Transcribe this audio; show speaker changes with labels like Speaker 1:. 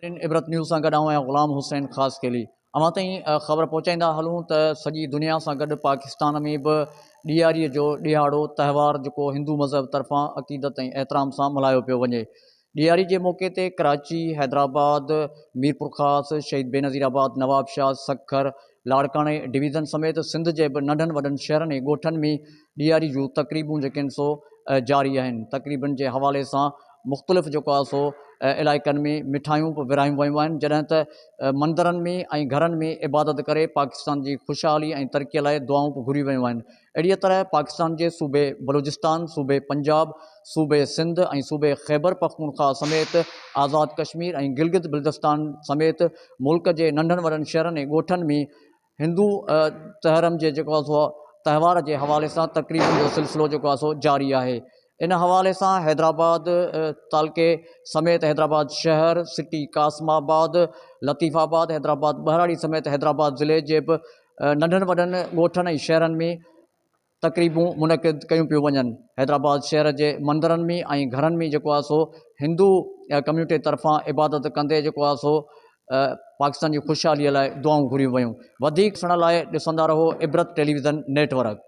Speaker 1: इबरत news सां गॾु आहियां ग़ुलाम हुसैन ख़ासि केली। अवां ताईं ख़बर पहुचाईंदा हलूं त सॼी दुनिया सां गॾु पाकिस्तान में बि ॾियारीअ जो ॾियारो त्योहार जेको हिंदू मज़हब तरफ़ां अक़ीदत ऐं एतिराम सां मल्हायो पियो वञे। ॾियारी जे मौक़े ते कराची, हैदराबाद, मीरपुर ख़ासि, शहीद बेनज़ीराबाद, नवाबशाह, सखर, लाड़काणे डिवीज़न समेत सिंध जे बि नंढनि वॾनि शहरनि ऐं ॻोठनि में ॾियारी जूं तक़रीबूं जेके आहिनि सो जारी आहिनि। तक़रीबनि जे हवाले सां मुख़्तलिफ़ जेको आहे सो इलाइक़नि में मिठाइयूं बि विरायूं वयूं आहिनि, जॾहिं त मंदरनि में ऐं घरनि में इबादत करे पाकिस्तान जी ख़ुशहाली ऐं तरक़ीअ लाइ दुआऊं बि घुरी वयूं आहिनि। अहिड़ीअ तरह पाकिस्तान जे सूबे बलूचिस्तान, सूबे पंजाब, सूबे सिंध ऐं सूबे ख़ैबर पख्तूनख्वा समेत आज़ाद कश्मीर ऐं गिलगित बिल्तिस्तान समेत मुल्क जे नंढनि वॾनि शहरनि ऐं ॻोठनि में हिंदू तहरम जे जेको आहे सो त्योहार जे हवाले सां तक़रीबनि जो सिलसिलो जेको आहे सो जारी आहे। इन हवाले सां हैदराबाद तालके समेत हैदराबाद शहर, सिटी कासमाबाद, लतीफ़ाबाद, हैदराबाद बहराड़ी समेत हैदराबाद ज़िले जे बि नंढनि वॾनि ॻोठनि ऐं शहरनि में तक़रीबूं मुनक़िद कयूं पियूं वञनि। हैदराबाद शहर जे मंदरनि में ऐं घरनि में जेको आहे सो हिंदू कम्यूनिटी तरफ़ां इबादत कंदे जेको आहे सो पाकिस्तान जी ख़ुशहालीअ लाइ दुआऊं घुरियूं वयूं। वधीक ॾिसण लाइ ॾिसंदा रहो इबरत टेलीविज़न नेटवर्क।